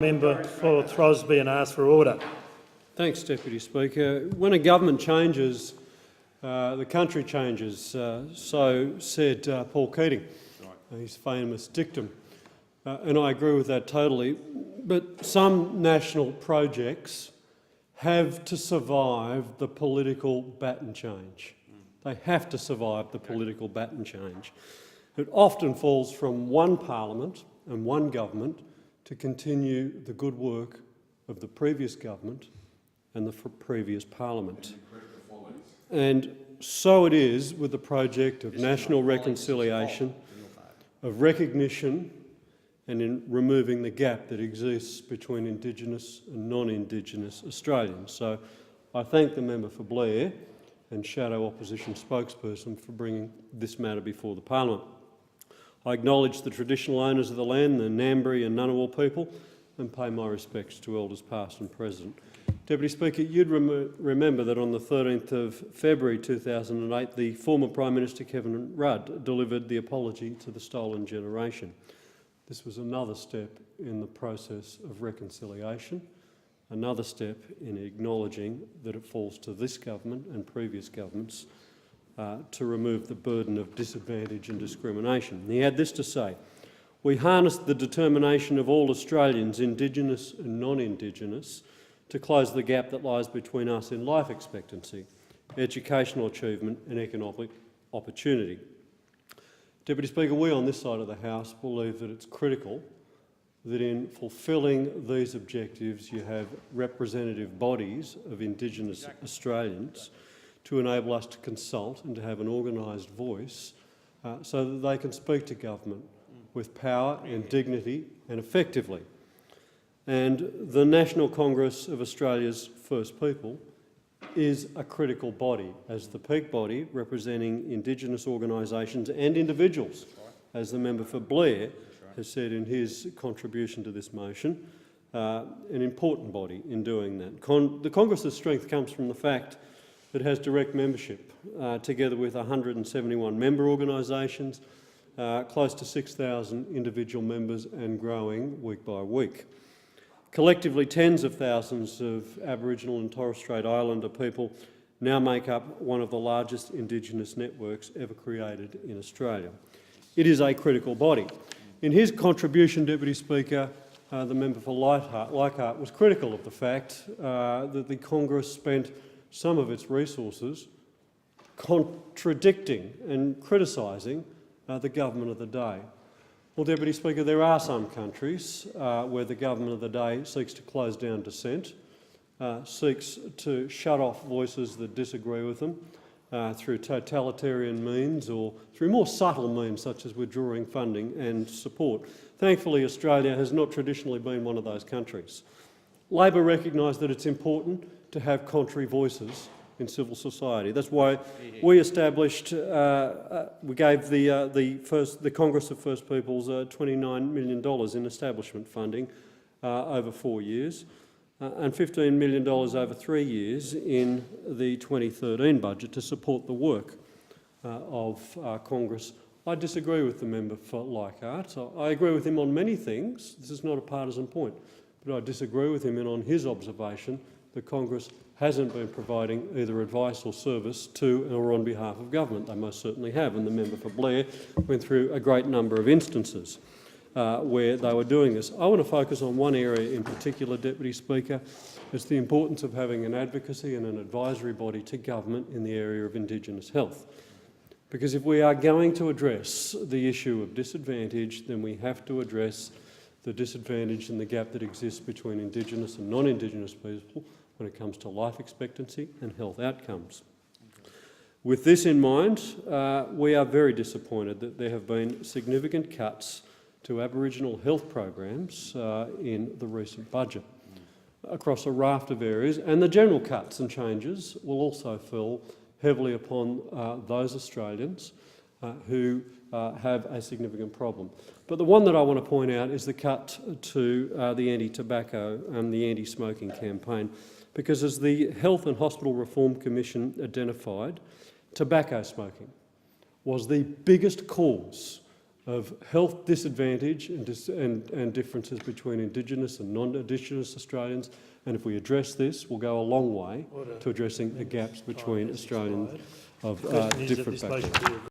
Member for Throsby and ask for order. Thanks, Deputy Speaker. When a government changes, the country changes. So said Paul Keating, his famous dictum. And I agree with that totally. But some national projects have to survive the political baton change. They have to survive the political baton change. It often falls from one parliament and one government to continue the good work of the previous government and the previous parliament. And so it is with the project of national reconciliation, of recognition and in removing the gap that exists between Indigenous and non-Indigenous Australians. So I thank the member for Blair and Shadow Opposition spokesperson for bringing this matter before the Parliament. I acknowledge the traditional owners of the land, the Ngambri and Ngunnawal people, and pay my respects to elders past and present. Deputy Speaker, you'd remember that on the 13th of February 2008, the former Prime Minister Kevin Rudd delivered the apology to the stolen generation. This was another step in the process of reconciliation, another step in acknowledging that it falls to this government and previous governments to remove the burden of disadvantage and discrimination. And he had this to say: "We harnessed the determination of all Australians, Indigenous and non-Indigenous, to close the gap that lies between us in life expectancy, educational achievement and economic opportunity." Deputy Speaker, we on this side of the House believe that it's critical that in fulfilling these objectives you have representative bodies of Indigenous Australians to enable us to consult and to have an organised voice so that they can speak to government with power and dignity and effectively. And the National Congress of Australia's First People is a critical body as the peak body representing Indigenous organisations and individuals, as the member for Blair has said in his contribution to this motion, an important body in doing that. The Congress's strength comes from the fact that it has direct membership, together with 171 member organisations, close to 6,000 individual members and growing week by week. Collectively, tens of thousands of Aboriginal and Torres Strait Islander people now make up one of the largest Indigenous networks ever created in Australia. It is a critical body. In his contribution, Deputy Speaker, the member for Leichhardt was critical of the fact that the Congress spent some of its resources contradicting and criticising the government of the day. Well, Deputy Speaker, there are some countries where the government of the day seeks to close down dissent, seeks to shut off voices that disagree with them through totalitarian means or through more subtle means such as withdrawing funding and support. Thankfully, Australia has not traditionally been one of those countries. Labor recognised that it's important to have contrary voices in civil society. That's why we established, we gave the Congress of First Peoples $29 million in establishment funding over 4 years and $15 million over 3 years in the 2013 budget to support the work of Congress. I disagree with the member for Leichhardt. I agree with him on many things. This is not a partisan point, but I disagree with him on his observation that Congress hasn't been providing either advice or service to or on behalf of government. They most certainly have, and the member for Blair went through a great number of instances where they were doing this. I want to focus on one area in particular, Deputy Speaker. It's the importance of having an advocacy and an advisory body to government in the area of Indigenous health. Because if we are going to address the issue of disadvantage, then we have to address the disadvantage and the gap that exists between Indigenous and non-Indigenous people when it comes to life expectancy and health outcomes. With this in mind, we are very disappointed that there have been significant cuts to Aboriginal health programs in the recent budget across a raft of areas, and the general cuts and changes will also fall heavily upon those Australians who have a significant problem. But the one that I want to point out is the cut to the anti-tobacco and the anti-smoking campaign, because as the Health and Hospital Reform Commission identified, tobacco smoking was the biggest cause of health disadvantage and differences between Indigenous and non-Indigenous Australians. And if we address this, we'll go a long way to addressing the gaps between Australians of different backgrounds.